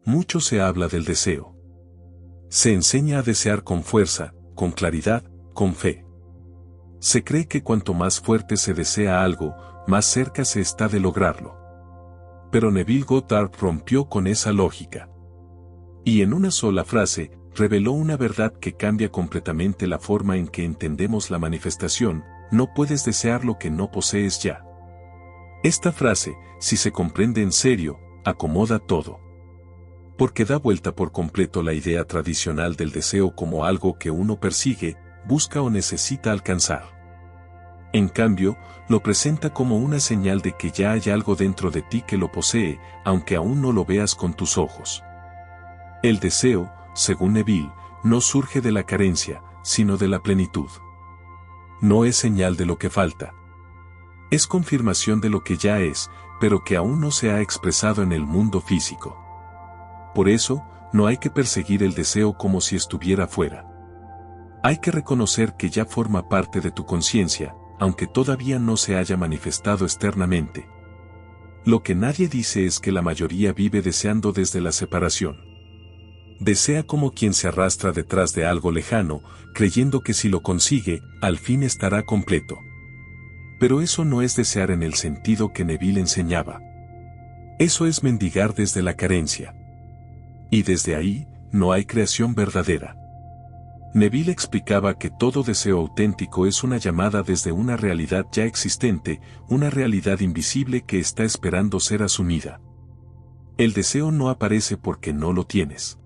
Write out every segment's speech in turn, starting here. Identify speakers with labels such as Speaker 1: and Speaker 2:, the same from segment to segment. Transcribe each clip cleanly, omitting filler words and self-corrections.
Speaker 1: Mucho se habla del deseo. Se enseña a desear con fuerza, con claridad, con fe. Se cree que cuanto más fuerte se desea algo, más cerca se está de lograrlo. Pero Neville Goddard rompió con esa lógica. Y en una sola frase, reveló una verdad que cambia completamente la forma en que entendemos la manifestación: no puedes desear lo que no posees ya. Esta frase, si se comprende en serio, acomoda todo. Porque da vuelta por completo la idea tradicional del deseo como algo que uno persigue, busca o necesita alcanzar. En cambio, lo presenta como una señal de que ya hay algo dentro de ti que lo posee, aunque aún no lo veas con tus ojos. El deseo, según Neville, no surge de la carencia, sino de la plenitud. No es señal de lo que falta. Es confirmación de lo que ya es, pero que aún no se ha expresado en el mundo físico. Por eso, no hay que perseguir el deseo como si estuviera fuera. Hay que reconocer que ya forma parte de tu conciencia, aunque todavía no se haya manifestado externamente. Lo que nadie dice es que la mayoría vive deseando desde la separación. Desea como quien se arrastra detrás de algo lejano, creyendo que si lo consigue, al fin estará completo. Pero eso no es desear en el sentido que Neville enseñaba. Eso es mendigar desde la carencia. Y desde ahí, no hay creación verdadera. Neville explicaba que todo deseo auténtico es una llamada desde una realidad ya existente, una realidad invisible que está esperando ser asumida. El deseo no aparece porque no lo tienes.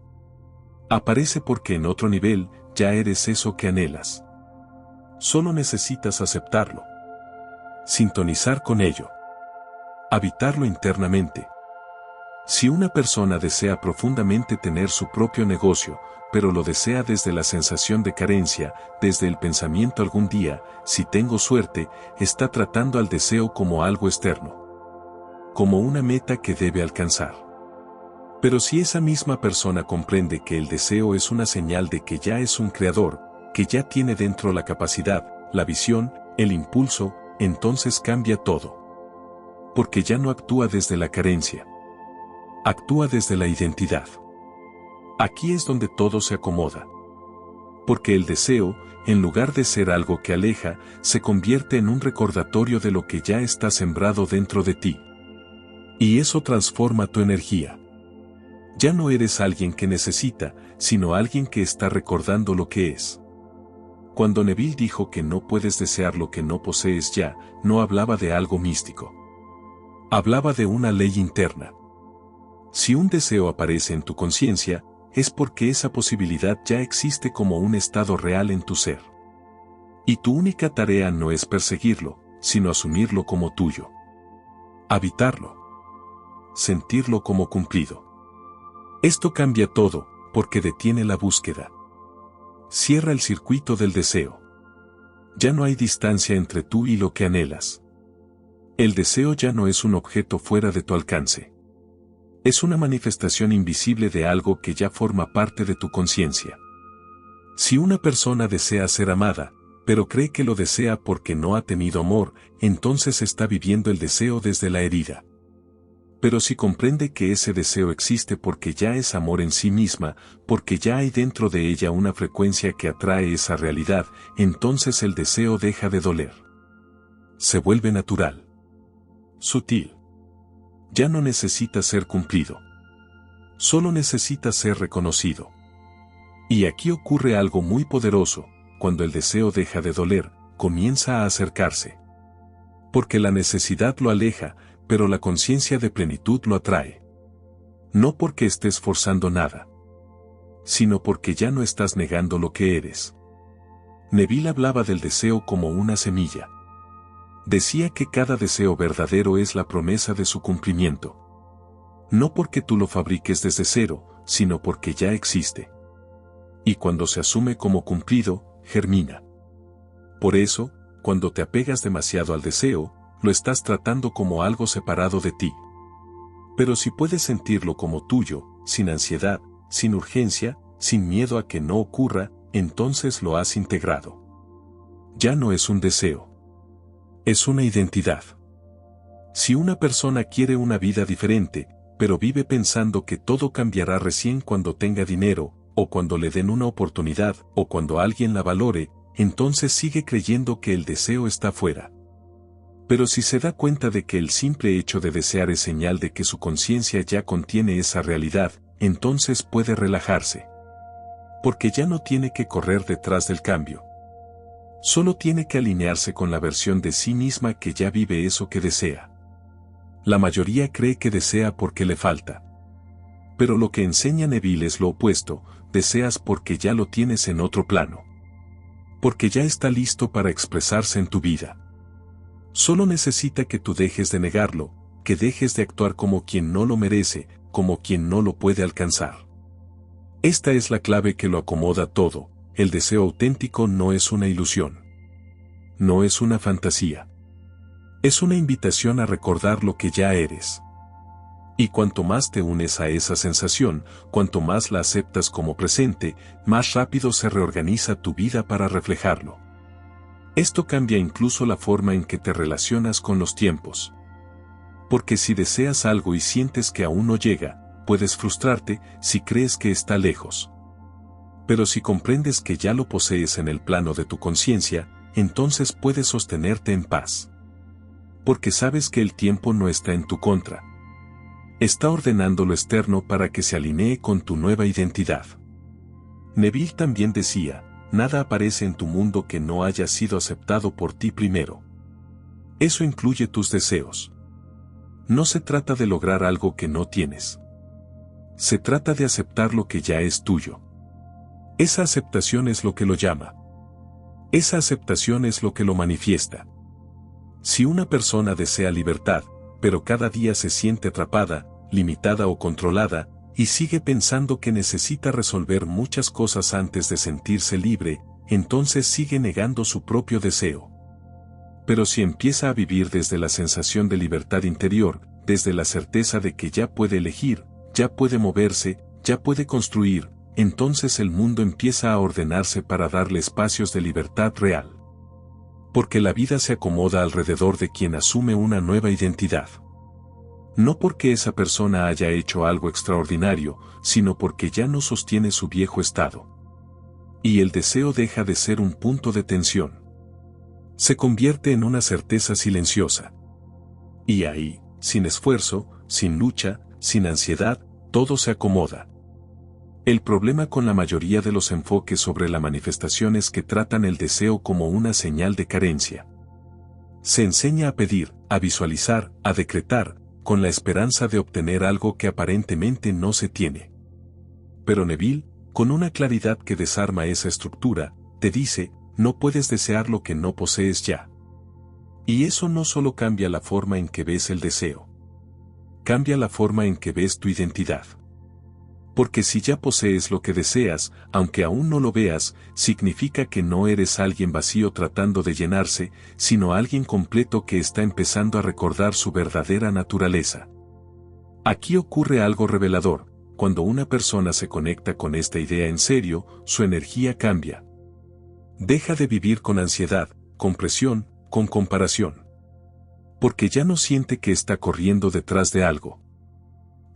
Speaker 1: Aparece porque en otro nivel, ya eres eso que anhelas. Solo necesitas aceptarlo. Sintonizar con ello. Habitarlo internamente. Si una persona desea profundamente tener su propio negocio, pero lo desea desde la sensación de carencia, desde el pensamiento algún día, si tengo suerte, está tratando al deseo como algo externo. Como una meta que debe alcanzar. Pero si esa misma persona comprende que el deseo es una señal de que ya es un creador, que ya tiene dentro la capacidad, la visión, el impulso, entonces cambia todo. Porque ya no actúa desde la carencia. Actúa desde la identidad. Aquí es donde todo se acomoda. Porque el deseo, en lugar de ser algo que aleja, se convierte en un recordatorio de lo que ya está sembrado dentro de ti. Y eso transforma tu energía. Ya no eres alguien que necesita, sino alguien que está recordando lo que es. Cuando Neville dijo que no puedes desear lo que no posees ya, no hablaba de algo místico. Hablaba de una ley interna. Si un deseo aparece en tu conciencia, es porque esa posibilidad ya existe como un estado real en tu ser. Y tu única tarea no es perseguirlo, sino asumirlo como tuyo. Habitarlo. Sentirlo como cumplido. Esto cambia todo, porque detiene la búsqueda. Cierra el circuito del deseo. Ya no hay distancia entre tú y lo que anhelas. El deseo ya no es un objeto fuera de tu alcance. Es una manifestación invisible de algo que ya forma parte de tu conciencia. Si una persona desea ser amada, pero cree que lo desea porque no ha tenido amor, entonces está viviendo el deseo desde la herida. Pero si comprende que ese deseo existe porque ya es amor en sí misma, porque ya hay dentro de ella una frecuencia que atrae esa realidad, entonces el deseo deja de doler. Se vuelve natural. Sutil. Ya no necesita ser cumplido. Solo necesita ser reconocido. Y aquí ocurre algo muy poderoso: cuando el deseo deja de doler, comienza a acercarse. Porque la necesidad lo aleja, pero la conciencia de plenitud lo atrae. No porque estés forzando nada, sino porque ya no estás negando lo que eres. Neville hablaba del deseo como una semilla. Decía que cada deseo verdadero es la promesa de su cumplimiento. No porque tú lo fabriques desde cero, sino porque ya existe. Y cuando se asume como cumplido, germina. Por eso, cuando te apegas demasiado al deseo, lo estás tratando como algo separado de ti. Pero si puedes sentirlo como tuyo, sin ansiedad, sin urgencia, sin miedo a que no ocurra, entonces lo has integrado. Ya no es un deseo. Es una identidad. Si una persona quiere una vida diferente, pero vive pensando que todo cambiará recién cuando tenga dinero, o cuando le den una oportunidad, o cuando alguien la valore, entonces sigue creyendo que el deseo está fuera. Pero si se da cuenta de que el simple hecho de desear es señal de que su conciencia ya contiene esa realidad, entonces puede relajarse. Porque ya no tiene que correr detrás del cambio. Solo tiene que alinearse con la versión de sí misma que ya vive eso que desea. La mayoría cree que desea porque le falta. Pero lo que enseña Neville es lo opuesto, deseas porque ya lo tienes en otro plano. Porque ya está listo para expresarse en tu vida. Solo necesita que tú dejes de negarlo, que dejes de actuar como quien no lo merece, como quien no lo puede alcanzar. Esta es la clave que lo acomoda todo. El deseo auténtico no es una ilusión. No es una fantasía. Es una invitación a recordar lo que ya eres. Y cuanto más te unes a esa sensación, cuanto más la aceptas como presente, más rápido se reorganiza tu vida para reflejarlo. Esto cambia incluso la forma en que te relacionas con los tiempos. Porque si deseas algo y sientes que aún no llega, puedes frustrarte si crees que está lejos. Pero si comprendes que ya lo posees en el plano de tu conciencia, entonces puedes sostenerte en paz. Porque sabes que el tiempo no está en tu contra. Está ordenando lo externo para que se alinee con tu nueva identidad. Neville también decía, nada aparece en tu mundo que no haya sido aceptado por ti primero. Eso incluye tus deseos. No se trata de lograr algo que no tienes. Se trata de aceptar lo que ya es tuyo. Esa aceptación es lo que lo llama. Esa aceptación es lo que lo manifiesta. Si una persona desea libertad, pero cada día se siente atrapada, limitada o controlada, y sigue pensando que necesita resolver muchas cosas antes de sentirse libre, entonces sigue negando su propio deseo. Pero si empieza a vivir desde la sensación de libertad interior, desde la certeza de que ya puede elegir, ya puede moverse, ya puede construir, entonces el mundo empieza a ordenarse para darle espacios de libertad real. Porque la vida se acomoda alrededor de quien asume una nueva identidad. No porque esa persona haya hecho algo extraordinario, sino porque ya no sostiene su viejo estado. Y el deseo deja de ser un punto de tensión. Se convierte en una certeza silenciosa. Y ahí, sin esfuerzo, sin lucha, sin ansiedad, todo se acomoda. El problema con la mayoría de los enfoques sobre la manifestación es que tratan el deseo como una señal de carencia. Se enseña a pedir, a visualizar, a decretar, con la esperanza de obtener algo que aparentemente no se tiene. Pero Neville, con una claridad que desarma esa estructura, te dice, no puedes desear lo que no posees ya. Y eso no solo cambia la forma en que ves el deseo. Cambia la forma en que ves tu identidad. Porque si ya posees lo que deseas, aunque aún no lo veas, significa que no eres alguien vacío tratando de llenarse, sino alguien completo que está empezando a recordar su verdadera naturaleza. Aquí ocurre algo revelador, cuando una persona se conecta con esta idea en serio, su energía cambia. Deja de vivir con ansiedad, con presión, con comparación. Porque ya no siente que está corriendo detrás de algo.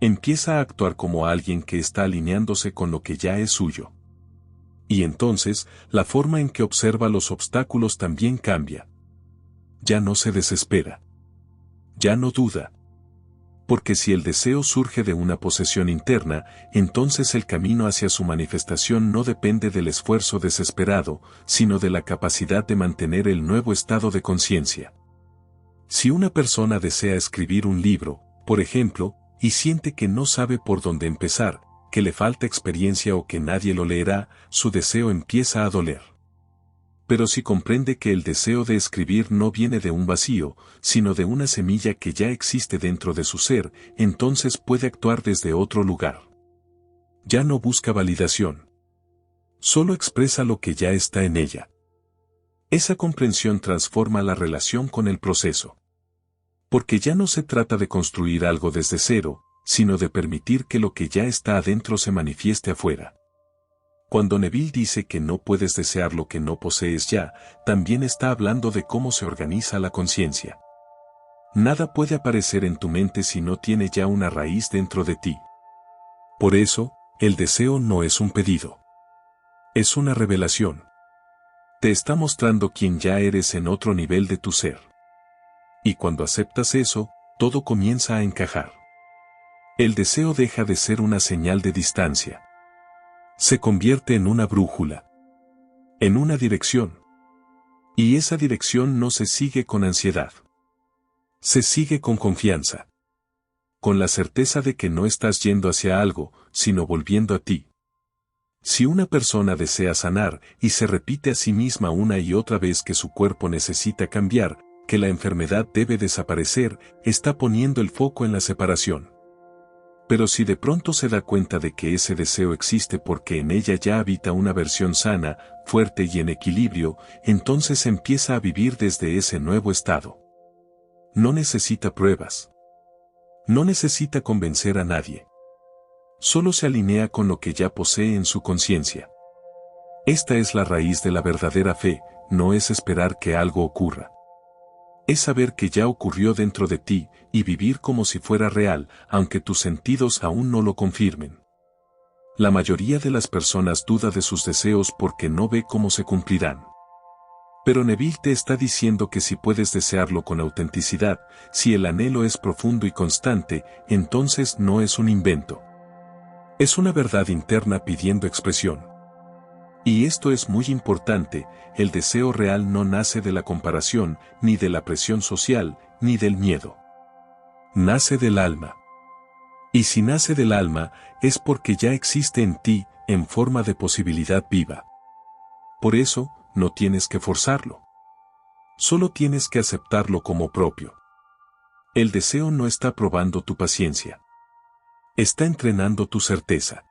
Speaker 1: Empieza a actuar como alguien que está alineándose con lo que ya es suyo. Y entonces, la forma en que observa los obstáculos también cambia. Ya no se desespera. Ya no duda. Porque si el deseo surge de una posesión interna, entonces el camino hacia su manifestación no depende del esfuerzo desesperado, sino de la capacidad de mantener el nuevo estado de conciencia. Si una persona desea escribir un libro, por ejemplo, y siente que no sabe por dónde empezar, que le falta experiencia o que nadie lo leerá, su deseo empieza a doler. Pero si comprende que el deseo de escribir no viene de un vacío, sino de una semilla que ya existe dentro de su ser, entonces puede actuar desde otro lugar. Ya no busca validación. Solo expresa lo que ya está en ella. Esa comprensión transforma la relación con el proceso. Porque ya no se trata de construir algo desde cero, sino de permitir que lo que ya está adentro se manifieste afuera. Cuando Neville dice que no puedes desear lo que no posees ya, también está hablando de cómo se organiza la conciencia. Nada puede aparecer en tu mente si no tiene ya una raíz dentro de ti. Por eso, el deseo no es un pedido. Es una revelación. Te está mostrando quién ya eres en otro nivel de tu ser. Y cuando aceptas eso, todo comienza a encajar. El deseo deja de ser una señal de distancia. Se convierte en una brújula. En una dirección. Y esa dirección no se sigue con ansiedad. Se sigue con confianza. Con la certeza de que no estás yendo hacia algo, sino volviendo a ti. Si una persona desea sanar y se repite a sí misma una y otra vez que su cuerpo necesita cambiar, que la enfermedad debe desaparecer, está poniendo el foco en la separación. Pero si de pronto se da cuenta de que ese deseo existe porque en ella ya habita una versión sana, fuerte y en equilibrio, entonces empieza a vivir desde ese nuevo estado. No necesita pruebas. No necesita convencer a nadie. Solo se alinea con lo que ya posee en su conciencia. Esta es la raíz de la verdadera fe, no es esperar que algo ocurra. Es saber que ya ocurrió dentro de ti y vivir como si fuera real, aunque tus sentidos aún no lo confirmen. La mayoría de las personas duda de sus deseos porque no ve cómo se cumplirán. Pero Neville te está diciendo que si puedes desearlo con autenticidad, si el anhelo es profundo y constante, entonces no es un invento. Es una verdad interna pidiendo expresión. Y esto es muy importante, el deseo real no nace de la comparación, ni de la presión social, ni del miedo. Nace del alma. Y si nace del alma, es porque ya existe en ti, en forma de posibilidad viva. Por eso, no tienes que forzarlo. Solo tienes que aceptarlo como propio. El deseo no está probando tu paciencia. Está entrenando tu certeza.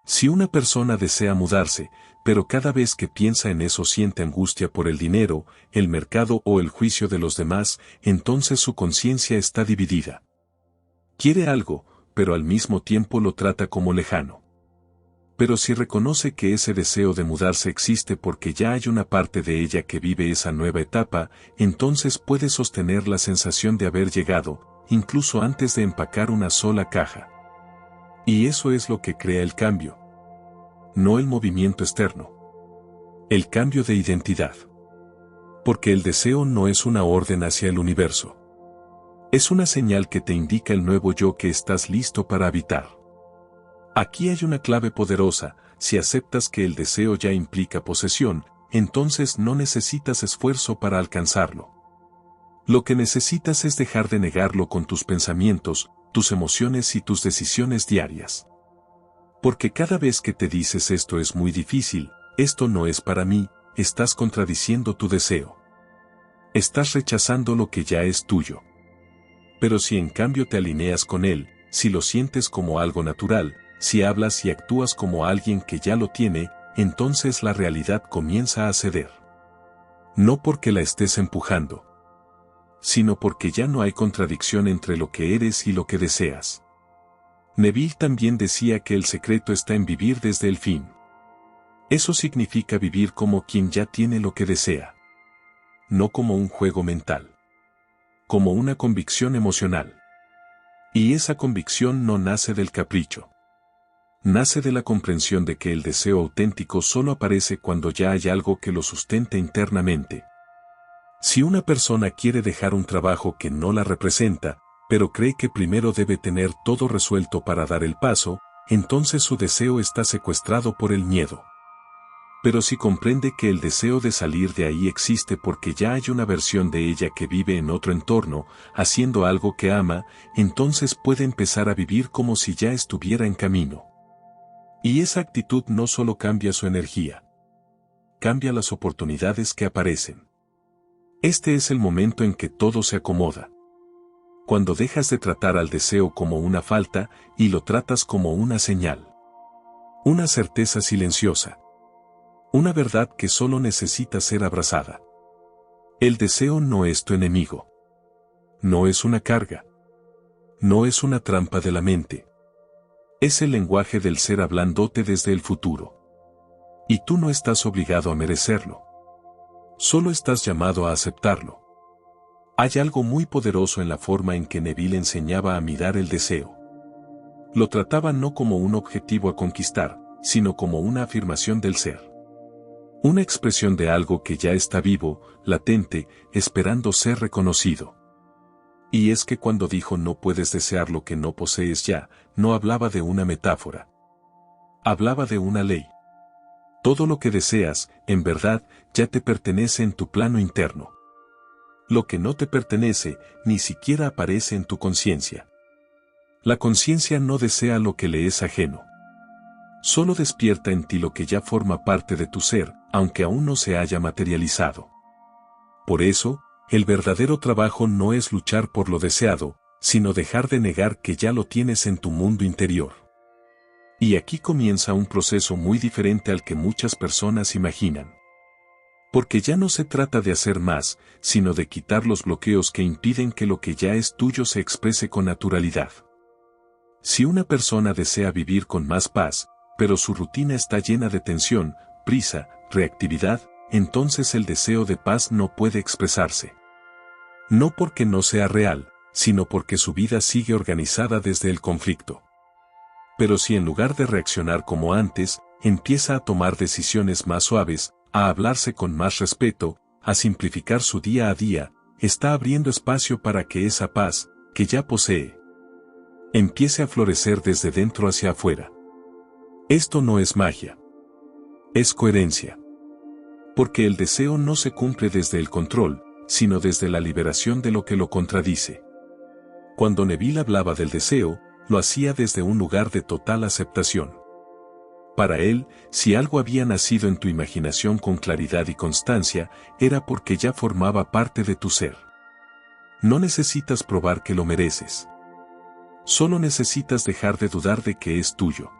Speaker 1: Si una persona desea mudarse, pero cada vez que piensa en eso siente angustia por el dinero, el mercado o el juicio de los demás, entonces su conciencia está dividida. Quiere algo, pero al mismo tiempo lo trata como lejano. Pero si reconoce que ese deseo de mudarse existe porque ya hay una parte de ella que vive esa nueva etapa, entonces puede sostener la sensación de haber llegado, incluso antes de empacar una sola caja. Y eso es lo que crea el cambio. No el movimiento externo. El cambio de identidad. Porque el deseo no es una orden hacia el universo. Es una señal que te indica el nuevo yo que estás listo para habitar. Aquí hay una clave poderosa, si aceptas que el deseo ya implica posesión, entonces no necesitas esfuerzo para alcanzarlo. Lo que necesitas es dejar de negarlo con tus pensamientos, tus emociones y tus decisiones diarias. Porque cada vez que te dices esto es muy difícil, esto no es para mí, estás contradiciendo tu deseo. Estás rechazando lo que ya es tuyo. Pero si en cambio te alineas con él, si lo sientes como algo natural, si hablas y actúas como alguien que ya lo tiene, entonces la realidad comienza a ceder. No porque la estés empujando, sino porque ya no hay contradicción entre lo que eres y lo que deseas. Neville también decía que el secreto está en vivir desde el fin. Eso significa vivir como quien ya tiene lo que desea. No como un juego mental. Como una convicción emocional. Y esa convicción no nace del capricho. Nace de la comprensión de que el deseo auténtico solo aparece cuando ya hay algo que lo sustente internamente. Si una persona quiere dejar un trabajo que no la representa, pero cree que primero debe tener todo resuelto para dar el paso, entonces su deseo está secuestrado por el miedo. Pero si comprende que el deseo de salir de ahí existe porque ya hay una versión de ella que vive en otro entorno, haciendo algo que ama, entonces puede empezar a vivir como si ya estuviera en camino. Y esa actitud no solo cambia su energía, cambia las oportunidades que aparecen. Este es el momento en que todo se acomoda. Cuando dejas de tratar al deseo como una falta y lo tratas como una señal. Una certeza silenciosa. Una verdad que solo necesita ser abrazada. El deseo no es tu enemigo. No es una carga. No es una trampa de la mente. Es el lenguaje del ser hablándote desde el futuro. Y tú no estás obligado a merecerlo. Solo estás llamado a aceptarlo. Hay algo muy poderoso en la forma en que Neville enseñaba a mirar el deseo. Lo trataba no como un objetivo a conquistar, sino como una afirmación del ser. Una expresión de algo que ya está vivo, latente, esperando ser reconocido. Y es que cuando dijo no puedes desear lo que no posees ya, no hablaba de una metáfora. Hablaba de una ley. Todo lo que deseas, en verdad, ya te pertenece en tu plano interno. Lo que no te pertenece, ni siquiera aparece en tu conciencia. La conciencia no desea lo que le es ajeno. Solo despierta en ti lo que ya forma parte de tu ser, aunque aún no se haya materializado. Por eso, el verdadero trabajo no es luchar por lo deseado, sino dejar de negar que ya lo tienes en tu mundo interior. Y aquí comienza un proceso muy diferente al que muchas personas imaginan. Porque ya no se trata de hacer más, sino de quitar los bloqueos que impiden que lo que ya es tuyo se exprese con naturalidad. Si una persona desea vivir con más paz, pero su rutina está llena de tensión, prisa, reactividad, entonces el deseo de paz no puede expresarse. No porque no sea real, sino porque su vida sigue organizada desde el conflicto. Pero si en lugar de reaccionar como antes, empieza a tomar decisiones más suaves, a hablarse con más respeto, a simplificar su día a día, está abriendo espacio para que esa paz, que ya posee, empiece a florecer desde dentro hacia afuera. Esto no es magia. Es coherencia. Porque el deseo no se cumple desde el control, sino desde la liberación de lo que lo contradice. Cuando Neville hablaba del deseo, lo hacía desde un lugar de total aceptación. Para él, si algo había nacido en tu imaginación con claridad y constancia, era porque ya formaba parte de tu ser. No necesitas probar que lo mereces. Solo necesitas dejar de dudar de que es tuyo.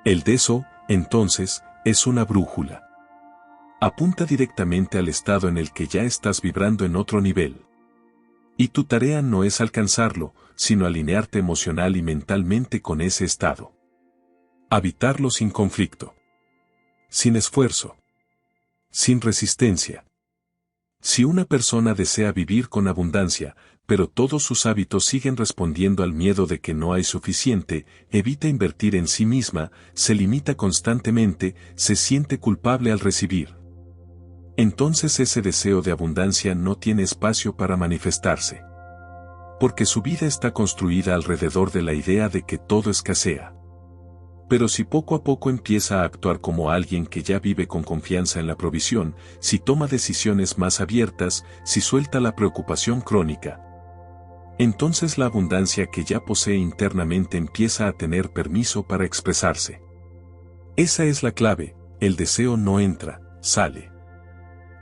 Speaker 1: El deseo, entonces, es una brújula. Apunta directamente al estado en el que ya estás vibrando en otro nivel. Y tu tarea no es alcanzarlo, sino alinearte emocional y mentalmente con ese estado. Habitarlo sin conflicto. Sin esfuerzo. Sin resistencia. Si una persona desea vivir con abundancia, pero todos sus hábitos siguen respondiendo al miedo de que no hay suficiente, evita invertir en sí misma, se limita constantemente, se siente culpable al recibir. Entonces ese deseo de abundancia no tiene espacio para manifestarse. Porque su vida está construida alrededor de la idea de que todo escasea. Pero si poco a poco empieza a actuar como alguien que ya vive con confianza en la provisión, si toma decisiones más abiertas, si suelta la preocupación crónica, entonces la abundancia que ya posee internamente empieza a tener permiso para expresarse. Esa es la clave, el deseo no entra, sale.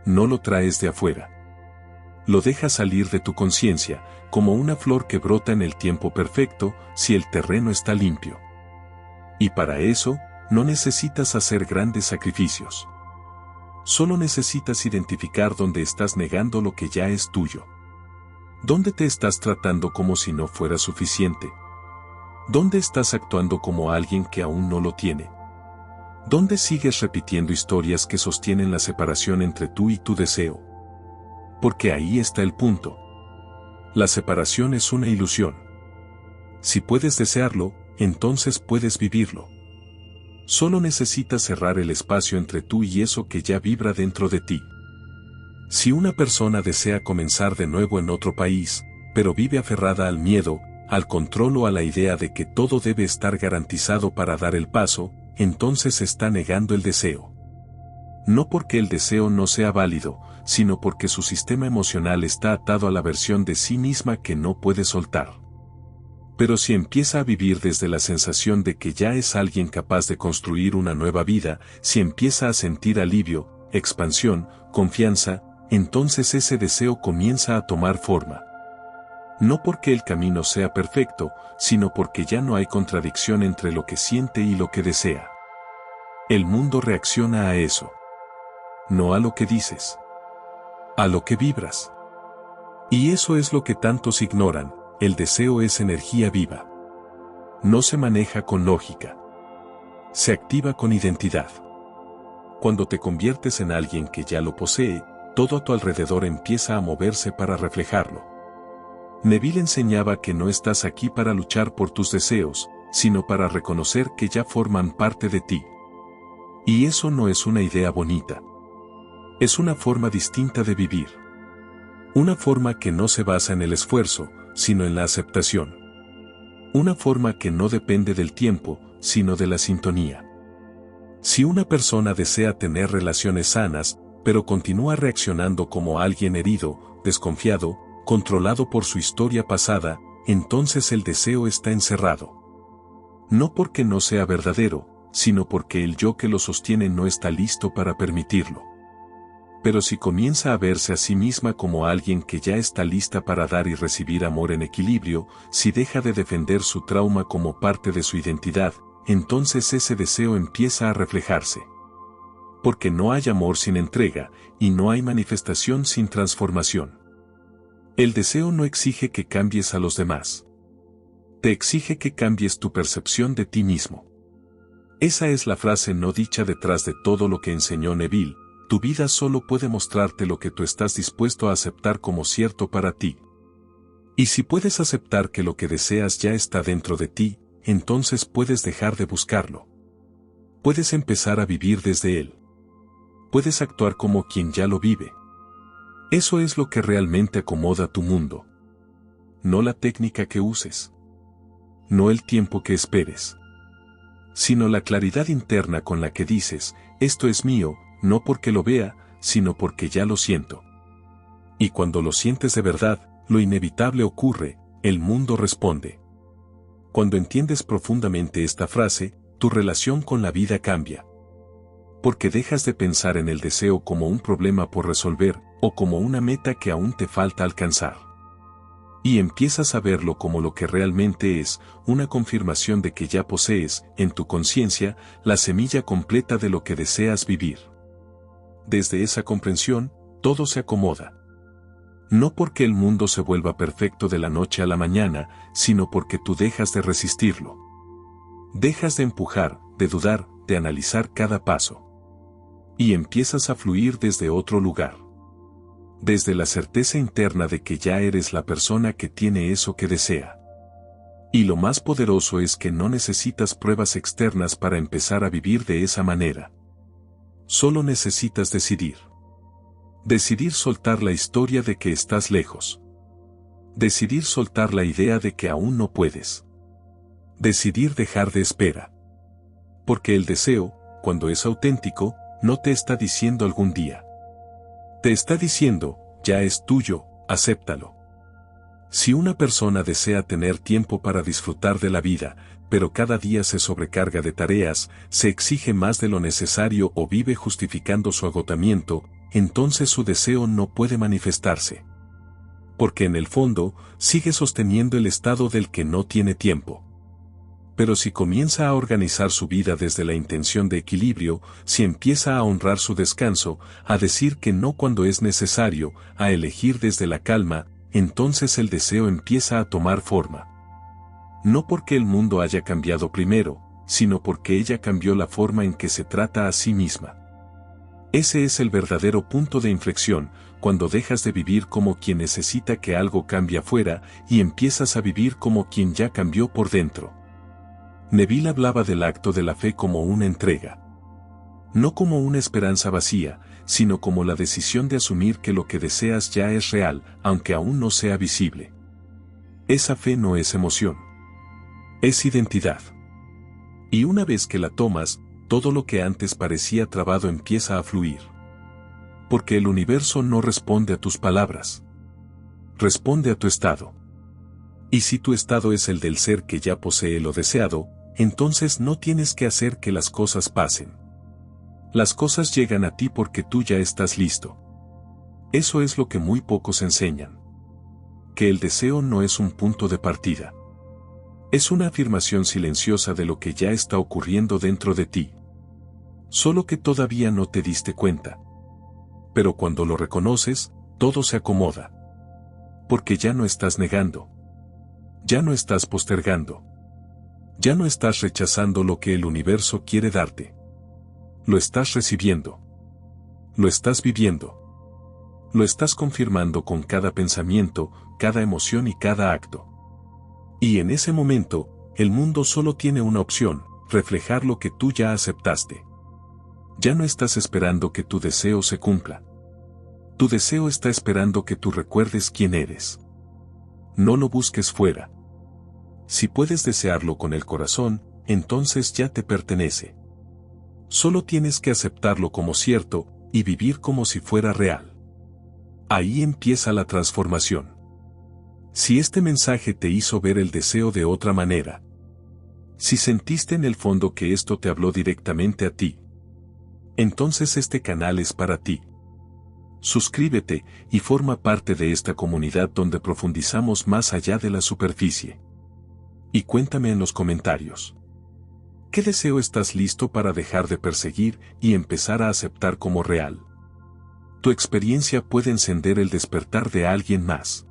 Speaker 1: No lo traes de afuera. Lo dejas salir de tu conciencia, como una flor que brota en el tiempo perfecto, si el terreno está limpio. Y para eso, no necesitas hacer grandes sacrificios. Solo necesitas identificar dónde estás negando lo que ya es tuyo. ¿Dónde te estás tratando como si no fuera suficiente? ¿Dónde estás actuando como alguien que aún no lo tiene? ¿Dónde sigues repitiendo historias que sostienen la separación entre tú y tu deseo? Porque ahí está el punto. La separación es una ilusión. Si puedes desearlo, entonces puedes vivirlo. Solo necesitas cerrar el espacio entre tú y eso que ya vibra dentro de ti. Si una persona desea comenzar de nuevo en otro país, pero vive aferrada al miedo, al control o a la idea de que todo debe estar garantizado para dar el paso, entonces está negando el deseo. No porque el deseo no sea válido, sino porque su sistema emocional está atado a la versión de sí misma que no puede soltar. Pero si empieza a vivir desde la sensación de que ya es alguien capaz de construir una nueva vida, si empieza a sentir alivio, expansión, confianza, entonces ese deseo comienza a tomar forma. No porque el camino sea perfecto, sino porque ya no hay contradicción entre lo que siente y lo que desea. El mundo reacciona a eso. No a lo que dices. A lo que vibras. Y eso es lo que tantos ignoran, el deseo es energía viva. No se maneja con lógica. Se activa con identidad. Cuando te conviertes en alguien que ya lo posee, todo a tu alrededor empieza a moverse para reflejarlo. Neville enseñaba que no estás aquí para luchar por tus deseos, sino para reconocer que ya forman parte de ti. Y eso no es una idea bonita. Es una forma distinta de vivir. Una forma que no se basa en el esfuerzo, sino en la aceptación. Una forma que no depende del tiempo, sino de la sintonía. Si una persona desea tener relaciones sanas, pero continúa reaccionando como alguien herido, desconfiado, controlado por su historia pasada, entonces el deseo está encerrado. No porque no sea verdadero, sino porque el yo que lo sostiene no está listo para permitirlo. Pero si comienza a verse a sí misma como alguien que ya está lista para dar y recibir amor en equilibrio, si deja de defender su trauma como parte de su identidad, entonces ese deseo empieza a reflejarse. Porque no hay amor sin entrega, y no hay manifestación sin transformación. El deseo no exige que cambies a los demás. Te exige que cambies tu percepción de ti mismo. Esa es la frase no dicha detrás de todo lo que enseñó Neville: tu vida solo puede mostrarte lo que tú estás dispuesto a aceptar como cierto para ti. Y si puedes aceptar que lo que deseas ya está dentro de ti, entonces puedes dejar de buscarlo. Puedes empezar a vivir desde él. Puedes actuar como quien ya lo vive. Eso es lo que realmente acomoda tu mundo. No la técnica que uses. No el tiempo que esperes. Sino la claridad interna con la que dices: esto es mío, no porque lo vea, sino porque ya lo siento. Y cuando lo sientes de verdad, lo inevitable ocurre, el mundo responde. Cuando entiendes profundamente esta frase, tu relación con la vida cambia. Porque dejas de pensar en el deseo como un problema por resolver, o como una meta que aún te falta alcanzar. Y empiezas a verlo como lo que realmente es, una confirmación de que ya posees, en tu conciencia, la semilla completa de lo que deseas vivir. Desde esa comprensión, todo se acomoda. No porque el mundo se vuelva perfecto de la noche a la mañana, sino porque tú dejas de resistirlo. Dejas de empujar, de dudar, de analizar cada paso. Y empiezas a fluir desde otro lugar. Desde la certeza interna de que ya eres la persona que tiene eso que desea. Y lo más poderoso es que no necesitas pruebas externas para empezar a vivir de esa manera. Solo necesitas decidir. Decidir soltar la historia de que estás lejos. Decidir soltar la idea de que aún no puedes. Decidir dejar de esperar. Porque el deseo, cuando es auténtico, no te está diciendo algún día. Te está diciendo: ya es tuyo, acéptalo. Si una persona desea tener tiempo para disfrutar de la vida, pero cada día se sobrecarga de tareas, se exige más de lo necesario o vive justificando su agotamiento, entonces su deseo no puede manifestarse. Porque en el fondo, sigue sosteniendo el estado del que no tiene tiempo. Pero si comienza a organizar su vida desde la intención de equilibrio, si empieza a honrar su descanso, a decir que no cuando es necesario, a elegir desde la calma, entonces el deseo empieza a tomar forma. No porque el mundo haya cambiado primero, sino porque ella cambió la forma en que se trata a sí misma. Ese es el verdadero punto de inflexión, cuando dejas de vivir como quien necesita que algo cambie afuera y empiezas a vivir como quien ya cambió por dentro. Neville hablaba del acto de la fe como una entrega. No como una esperanza vacía, sino como la decisión de asumir que lo que deseas ya es real, aunque aún no sea visible. Esa fe no es emoción. Es identidad. Y una vez que la tomas, todo lo que antes parecía trabado empieza a fluir. Porque el universo no responde a tus palabras. Responde a tu estado. Y si tu estado es el del ser que ya posee lo deseado, entonces no tienes que hacer que las cosas pasen. Las cosas llegan a ti porque tú ya estás listo. Eso es lo que muy pocos enseñan. Que el deseo no es un punto de partida. Es una afirmación silenciosa de lo que ya está ocurriendo dentro de ti. Solo que todavía no te diste cuenta. Pero cuando lo reconoces, todo se acomoda. Porque ya no estás negando. Ya no estás postergando. Ya no estás rechazando lo que el universo quiere darte. Lo estás recibiendo. Lo estás viviendo. Lo estás confirmando con cada pensamiento, cada emoción y cada acto. Y en ese momento, el mundo solo tiene una opción: reflejar lo que tú ya aceptaste. Ya no estás esperando que tu deseo se cumpla. Tu deseo está esperando que tú recuerdes quién eres. No lo busques fuera. Si puedes desearlo con el corazón, entonces ya te pertenece. Solo tienes que aceptarlo como cierto y vivir como si fuera real. Ahí empieza la transformación. Si este mensaje te hizo ver el deseo de otra manera, si sentiste en el fondo que esto te habló directamente a ti, entonces este canal es para ti. Suscríbete y forma parte de esta comunidad donde profundizamos más allá de la superficie. Y cuéntame en los comentarios: ¿qué deseo estás listo para dejar de perseguir y empezar a aceptar como real? Tu experiencia puede encender el despertar de alguien más.